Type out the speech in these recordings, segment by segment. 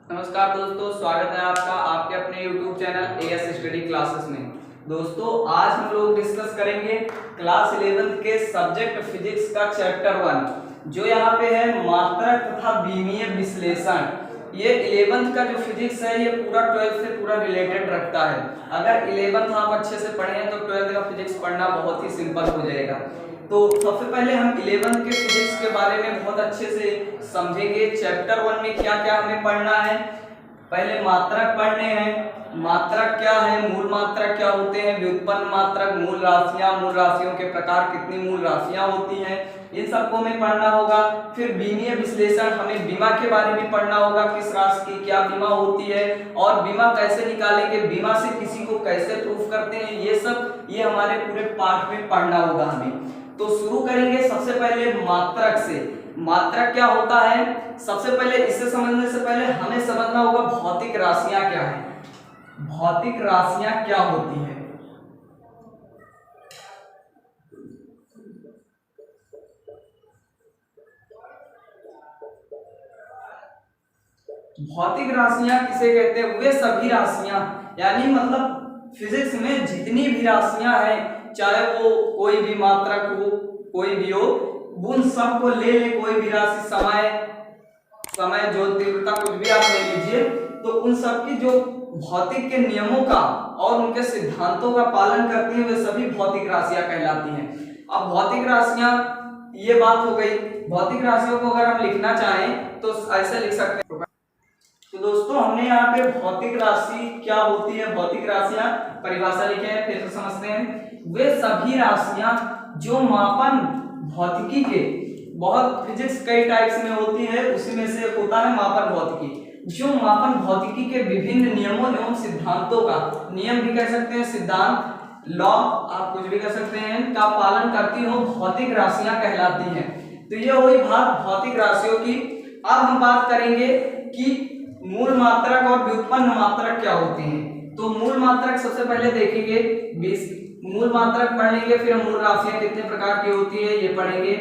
नमस्कार दोस्तों, स्वागत है आपका आपके अपने YouTube channel as study classes में। दोस्तों आज हम लोग डिस्कस करेंगे क्लास 11th के सब्जेक्ट फिजिक्स का चैप्टर 1 जो यहाँ पे है मात्रक तथा बीमीय विश्लेषण। ये 11th का जो फिजिक्स है ये पूरा 12th से पूरा रिलेटेड रखता है। अगर 11th आप अच्छे से पढ़े हैं तो 12th का फिजिक्स पढ़ना बहुत ही सिंपल हो जाएगा। तो सबसे पहले हम 11th के फिजिक्स के बारे में बहुत अच्छे से समझेंगे। चैप्टर 1 में क्या क्या हमें पढ़ना है, पहले मात्रक पढ़ने हैं। मात्रक क्या है, मूल मात्रक क्या होते हैं, व्युत्पन्न मात्रक, मूल राशियों के प्रकार, कितनी मूल राशियां होती हैं, इन सबको हमें पढ़ना होगा। फिर बीमीय विश्लेषण, हमें बीमा के बारे में पढ़ना होगा, किस राशि की क्या बीमा होती है और बीमा कैसे निकालेंगे, बीमा से किसी को कैसे प्रूफ करते हैं, ये हमारे पूरे पाठ में पढ़ना होगा हमें। तो शुरू करेंगे सबसे पहले मात्रक से। मात्रक क्या होता है, सबसे पहले इसे समझने से पहले हमें समझना होगा भौतिक राशियां क्या है। भौतिक राशियां क्या होती है, भौतिक राशियां किसे कहते हैं, वे सभी राशियां, यानी मतलब फिजिक्स में जितनी भी राशियां हैं, चाहे वो कोई भी मात्रक हो, कोई भी हो, उन सबको ले कोई भी राशि, समय जो तीव्रता कुछ भी आप ले लीजिए, तो उन सब की जो भौतिक के नियमों का और उनके सिद्धांतों का पालन करती हैं वे सभी भौतिक राशियां कहलाती हैं। अब भौतिक राशियां, ये बात हो गई। भौतिक राशियों को अगर हम लिखना चाहें तो ऐसे लिख सकते हैं। तो दोस्तों हमने यहाँ पे भौतिक राशि क्या होती है, भौतिक राशियां परिभाषा लिखे हैं, फिर से समझते हैं। वे सभी राशियां जो मापन भौतिकी के, बहुत फिजिक्स कई टाइप्स में होती है, उसी में से होता है मापन भौतिकी, जो मापन भौतिकी के विभिन्न नियमों एवं सिद्धांतों का, नियम भी कह सकते हैं, सिद्धांत, लॉ आप कुछ भी कह सकते हैं, का पालन करती हो भौतिक राशियां कहलाती हैं। तो ये हुई बात भौतिक राशियों की। अब हम बात करेंगे कि मूल मात्रक और व्युत्पन्न मात्रक क्या होते हैं। तो मूल मात्रक सबसे पहले देखेंगे, मूल मात्रक पढ़ लेंगे, फिर मूल राशियां कितने प्रकार की होती है ये पढ़ेंगे।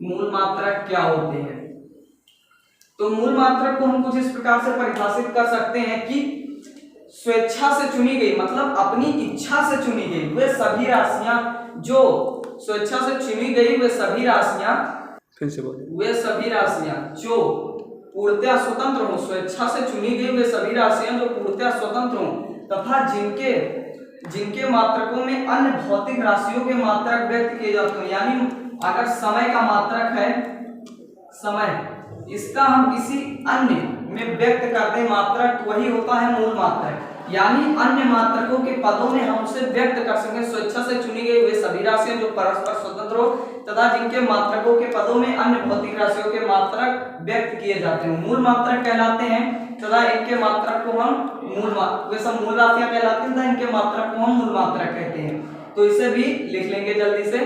मूल मात्रक क्या होते हैं, तो मूल मात्रक को हम कुछ इस प्रकार से परिभाषित कर सकते हैं कि स्वेच्छा से चुनी गई, मतलब अपनी इच्छा से चुनी गई वे सभी राशियां, जो स्वेच्छा से चुनी गई वे सभी राशियां, फिर से बोलिए, वे सभी राशियां जो पूर्णतः स्वतंत्र हो, स्वेच्छा से चुनी गई वे सभी राशियां जो पूर्णतः स्वतंत्र हो तथा जिनके मात्रकों में अन्य भौतिक राशियों के मात्रक व्यक्त किए जाते हैं। यानी अगर समय का मात्रक है, समय, इसका हम किसी अन्य में व्यक्त करते हैं मात्रक, वही होता है मूल मात्रक। यानी अन्य मात्रकों के पदों में हम उसे व्यक्त कर सकें। स्वेच्छा से चुनी गई वे सभी राशियां जो परस्पर स्वतंत्र हो तथा जिनके मात्रकों के पदों में अन्य भौतिक राशियों के मात्रक व्यक्त किए जाते हैं, मूल मात्रक कहलाते हैं। तथा इनके मात्रक को हम वे सब मूल राशियां कहलाती हैं तथा इनके मात्रक को हम मूल मात्रक कहते हैं। तो इसे भी लिख लेंगे जल्दी से।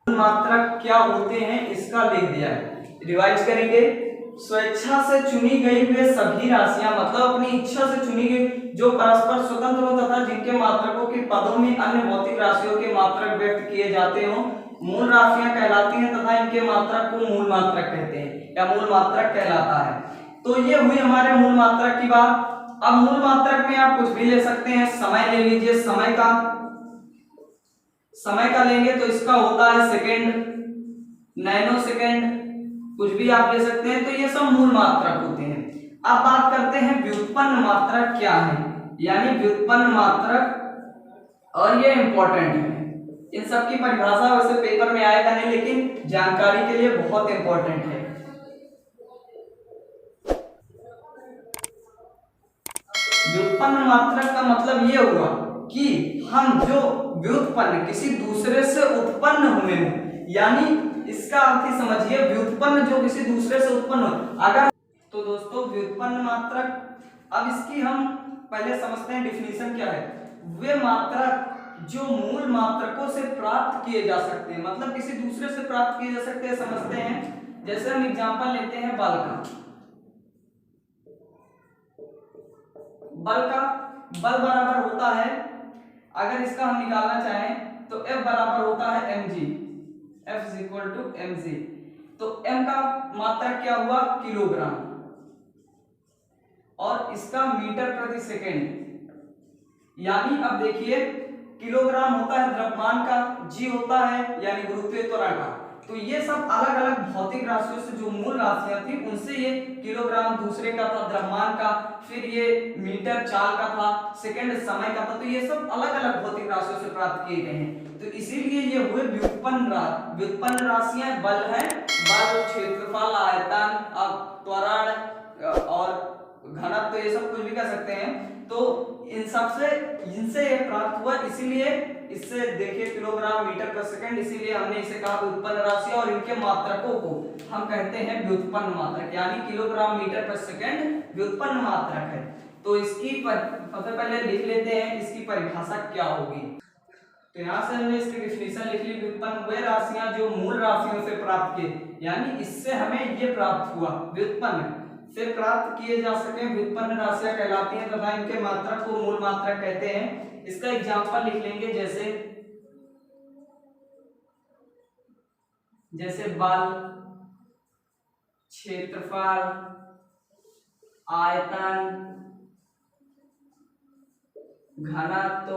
मात्रक क्या होते हैं इसका लिख दिया है, रिवाइज करेंगे। स्वेच्छा से चुनी गई वे सभी राशियां, मतलब अपनी इच्छा से चुनी गई जो परस्पर स्वतंत्र हो तथा जिनके मात्रकों के पदों में अन्य भौतिक राशियों के मात्रक व्यक्त किए जाते हो, मूल राशियां कहलाती हैं तथा इनके मात्रक को मूल मात्रक कहते हैं या मूल मात्रक कहलाता है। तो ये हुई हमारे मूल मात्रक की बात। अब मूल मात्रक में आप कुछ भी ले सकते हैं, समय ले लीजिए, समय का लेंगे तो इसका होता है सेकेंड, नैनो सेकेंड, कुछ भी आप ले सकते हैं। तो ये सब मूल मात्रक होते हैं। अब बात करते हैं व्युत्पन्न मात्रक क्या है, यानी व्युत्पन्न मात्रक, और ये इंपॉर्टेंट है। इन सब की परिभाषा वैसे पेपर में आएगा नहीं, लेकिन जानकारी के लिए बहुत इंपॉर्टेंट है। व्युत्पन्न मात्रक का मतलब ये हुआ कि हम जो व्युत्पन्न किसी दूसरे से उत्पन्न हुए हो, यानी इसका अर्थ ही समझिए, व्युत्पन्न जो किसी दूसरे से उत्पन्न हो। अगर तो दोस्तों व्युत्पन्न मात्रक, अब इसकी हम पहले समझते हैं डिफिनीशन क्या है। वे मात्रक जो मूल मात्रकों से प्राप्त किए जा सकते हैं, मतलब किसी दूसरे से प्राप्त किए जा सकते हैं, समझते हैं। जैसे हम एग्जांपल लेते हैं बल का। बल बराबर होता है, अगर इसका हम निकालना चाहें तो F बराबर होता है mg, F is equal to mg। तो m m का मात्रक क्या हुआ, किलोग्राम, और इसका मीटर प्रति सेकेंड। यानी अब देखिए किलोग्राम होता है द्रव्यमान का, g होता है यानी गुरुत्वीय त्वरण का। तो ये सब अलग अलग भौतिक राशियों से जो मूल राशियां थी उनसे ये किलोग्राम दूसरे का था द्रव्यमान का, फिर ये मीटर चाल का था, सेकंड समय का था। तो ये सब अलग अलग भौतिक राशियों से प्राप्त किए गए हैं। तो इसीलिए ये हुए व्युत्पन्न राशियां बल है, बल, क्षेत्रफल, आयतन, त्वरण और घनत्व, ये सब कुछ भी कह सकते हैं। तो इन सब से इनसे ये प्राप्त हुआ, इसीलिए इससे देखिए किलोग्राम मीटर पर सेकंड, इसीलिए हमने इसे कहा व्युत्पन्न राशि, और इनके मात्रकों को हम कहते हैं व्युत्पन्न मात्रक, यानी किलोग्राम मीटर पर सेकंड व्युत्पन्न मात्रक है। तो इसकी सबसे पहले लिख लेते हैं इसकी परिभाषा क्या होगी। तो यहाँ से हमने इसकी डिफिनीशन लिख ली, व्युत्पन्न वे राशियां जो मूल राशियों से प्राप्त किए, यानी इससे हमें ये प्राप्त हुआ, व्युत्पन्न से प्राप्त किए जा सके व्युत्पन्न राशियां कहलाती हैं तथा इनके मात्रक को मूल मात्रक कहते हैं। इसका एग्जांपल लिख लेंगे, जैसे बल, क्षेत्रफल, आयतन, घनत्व,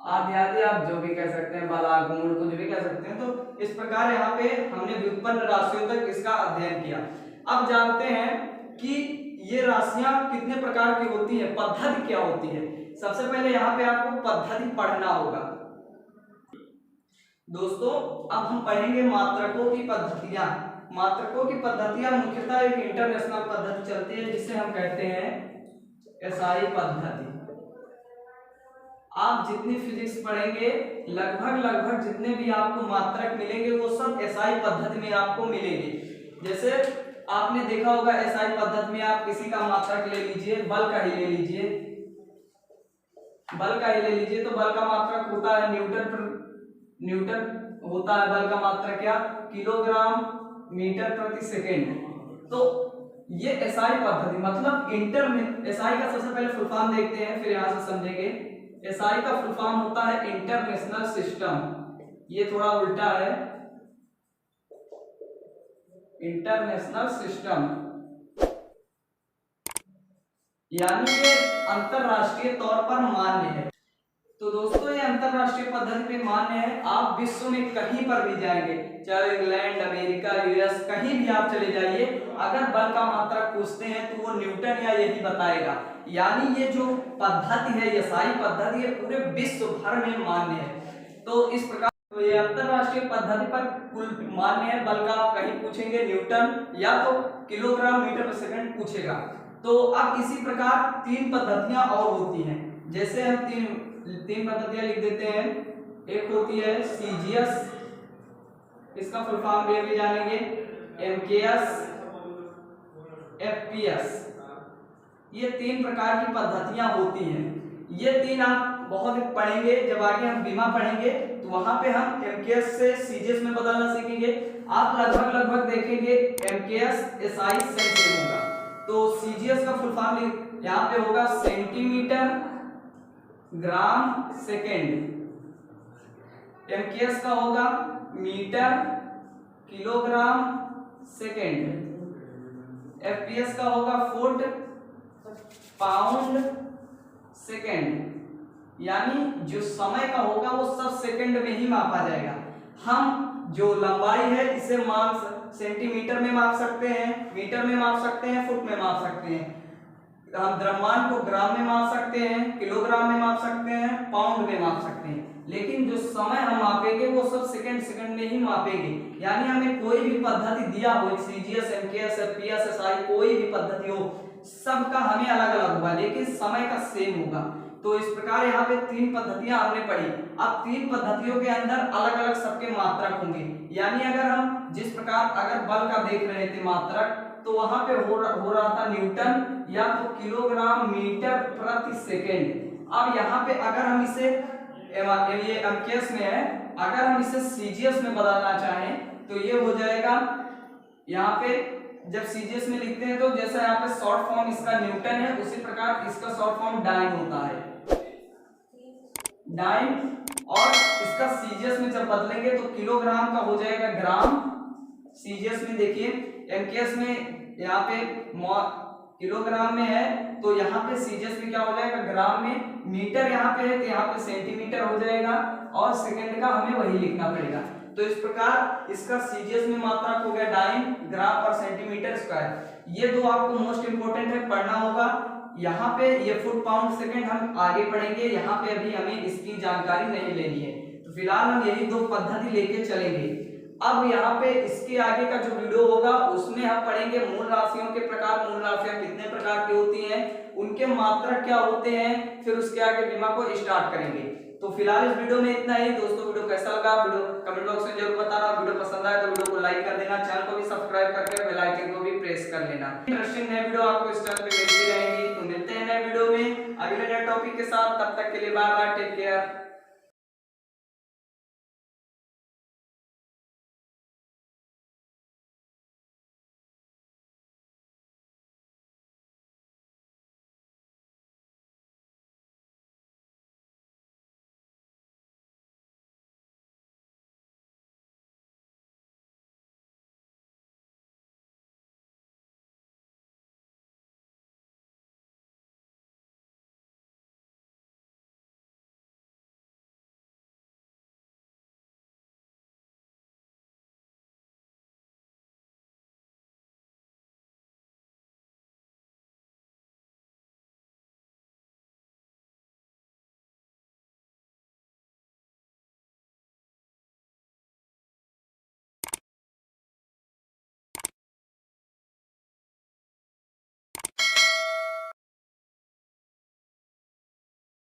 आदि आप जो भी कह सकते हैं, बलागुण कुछ भी कह सकते हैं। तो इस प्रकार यहाँ पे हमने व्युत्पन्न राशियों तक इसका अध्ययन किया। अब जानते हैं कि ये राशियां कितने प्रकार की होती है, पद्धति क्या होती है। सबसे पहले यहाँ पे आपको पद्धति पढ़ना होगा दोस्तों। अब हम पढ़ेंगे मात्रकों की पद्धतियां। मात्रकों की पद्धतियां मुख्यतः एक इंटरनेशनल पद्धति चलती है जिसे हम कहते हैं एसआई पद्धति। आप जितनी फिजिक्स पढ़ेंगे लगभग जितने भी आपको मात्रक मिलेंगे वो सब एसआई पद्धति में आपको मिलेंगे। जैसे आपने देखा होगा एसआई पद्धति में आप किसी का मात्रक ले लीजिए, बल का ही ले लीजिए, तो बल का मात्रक होता है न्यूटन होता है बल का मात्रक क्या, किलोग्राम मीटर प्रति सेकेंड। तो ये एसआई पद्धति मतलब एसआई का सबसे पहले फुल फॉर्म देखते हैं, फिर यहां से समझेंगे। एसआई का फुल फॉर्म होता है इंटरनेशनल सिस्टम, ये थोड़ा उल्टा है, इंटरनेशनल सिस्टम यानी ये अंतरराष्ट्रीय तौर पर मान्य है। तो दोस्तों ये अंतरराष्ट्रीय पद्धति पे मान्य है। आप विश्व में कहीं पर भी जाएंगे, चाहे इंग्लैंड, अमेरिका, यूएस, कहीं भी आप चले जाइए, अगर बल का मात्रक पूछते हैं तो वो न्यूटन या यही बताएगा। यानी ये जो पद्धति है एसआई पद्धति, ये पूरे विश्व भर में मान्य है। तो इस प्रकार तो ये अंतरराष्ट्रीय पद्धति पर कुल मान्य है। बल का आप कहीं पूछेंगे न्यूटन या तो किलोग्राम मीटर पर सेकंड पूछेगा। तो अब इसी प्रकार तीन पद्धतियां और होती हैं, जैसे हम तीन पद्धतियां लिख देते हैं। एक होती है सीजीएस, इसका फुल फॉर्म भी जानेंगे, एमकेएस, एफपीएस। ये तीन प्रकार की पद्धतियां होती हैं। ये तीन आप बहुत पढ़ेंगे, जब आगे हम बीमा पढ़ेंगे तो वहां पे हम एमकेएस से सीजीएस में बदलना सीखेंगे। आप लगभग देखेंगे एमकेएस एसआई सेम होगा। तो सीजीएस का फुल फॉर्म यहाँ पे होगा सेंटीमीटर ग्राम सेकेंड, एमकेएस का होगा मीटर किलोग्राम सेकेंड, एफपीएस का होगा फुट पाउंड सेकेंड। यानी जो समय का होगा वो सब सेकंड में ही मापा जाएगा। हम जो लंबाई है इसे सेंटीमीटर में माप सकते हैं, मीटर में माप सकते हैं, फुट में माप सकते हैं। हम द्रव्यमान को ग्राम में माप सकते हैं, किलोग्राम में माप सकते हैं, पाउंड में माप सकते हैं। लेकिन जो समय हम मापेंगे वो सब सेकंड में ही मापेंगे। यानी हमें कोई भी पद्धति दिया हो, सीजीएस, एमकेएस, एफपीएस, एसआई, कोई भी पद्धति हो, सबका हमें अलग अलग होगा लेकिन समय का सेम होगा। तो इस प्रकार यहाँ पे तीन पद्धतियां हमने पढ़ी। अब तीन पद्धतियों के अंदर अलग अलग सबके मात्रक होंगे। यानी अगर हम जिस प्रकार अगर बल का देख रहे थे मात्रक, तो वहां पे हो रहा था न्यूटन या तो किलोग्राम मीटर प्रति सेकेंड। अब यहाँ पे अगर हम इसे ये एमकेएस में है, अगर हम इसे सीजीएस में बदलना चाहें तो ये हो जाएगा। यहाँ पे जब सीजीएस में लिखते हैं तो जैसा यहाँ पे शॉर्ट फॉर्म इसका न्यूटन है, उसी प्रकार इसका शॉर्ट फॉर्म डाइन होता है, डाइन। और इसका सीजीएस में जब बदलेंगे तो किलोग्राम का हो जाएगा ग्राम, सीजीएस में देखिए, एमकेएस में यहाँ पे किलोग्राम में है तो यहाँ पे सीजीएस में क्या हो जाएगा ग्राम में, मीटर यहाँ पे है तो यहाँ पे सेंटीमीटर हो जाएगा और सेकंड का हमें वही लिखना पड़ेगा। तो इस प्रकार इसका सीजीएस में मात्रक हो गया डाइन ग्राम पर सेंटीमीटर स्क्वायर। ये दो आपको मोस्ट इंपोर्टेंट है, पढ़ना होगा। यहाँ पे ये फुट पाउंड सेकंड हम आगे पढ़ेंगे, यहाँ पे अभी हमें इसकी जानकारी नहीं लेनी है, तो फिलहाल हम यही दो पद्धति लेके चलेंगे। अब यहाँ पे इसके आगे का जो वीडियो होगा उसमें हम पढ़ेंगे मूल राशियों के प्रकार, मूल राशियां कितने प्रकार की होती हैं, उनके मात्रक क्या होते हैं, फिर उसके आगे बीमा को स्टार्ट करेंगे। तो फिलहाल इस वीडियो में इतना ही दोस्तों। वीडियो कैसा लगा वीडियो कमेंट बॉक्स में जरूर बताना। वीडियो पसंद आए तो वीडियो को लाइक कर देना, चैनल को भी सब्सक्राइब करके बेल आइकन को भी प्रेस कर लेना। इंटरेस्टिंग नई वीडियो आपको इस चैनल पे मिलती रहेगी। तो मिलते हैं नए वीडियो में अगले नए टॉपिक के साथ, तब तक के लिए बाय बाय, टेक केयर।